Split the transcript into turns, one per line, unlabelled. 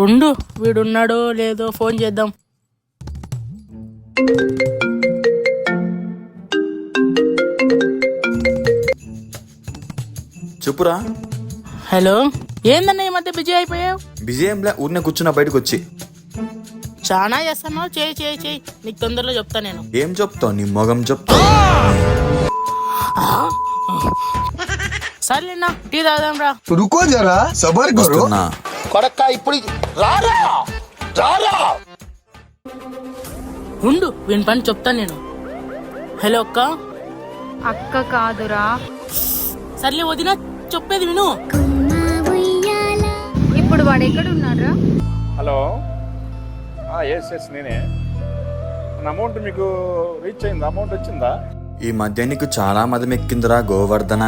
ఉండు, వీడున్నాడో లేదో ఫోన్ చేద్దాం.
చెప్పురా.
హలో, ఏందన్న ఈ మధ్య బిజీ అయిపోయావు?
బిజీ ఏంలే, ఊరినే కూర్చున్నా బయటకు వచ్చి.
చాలా చేస్తున్నావు. చేయి చేయి చేయి, నీకు తొందరలో చెప్తా నేను.
ఏం చెప్తావు? నీ మొగం చెప్తావు.
సర్లేనా, టీ తాగుదాం రా.
रुको जरा सबर करो.
వస్తున్నా.
కొడక్క ఇప్పుడు రారా రారా.
ఉండు, వీని పని చెప్తా నేను. హలో అక్క.
అక్క కాదురా.
సర్లే వదినా, చెప్పేది విను.
ఇప్పుడు వాడు ఎక్కడ ఉన్నారా?
హలో, ఎస్ నేనే. మన అమౌంట్ మీకు రీచ్ అయిందా? అమౌంట్ వచ్చిందా?
ఈ మధ్య నీకు చాలా మదం ఎక్కిందిరా గోవర్ధన.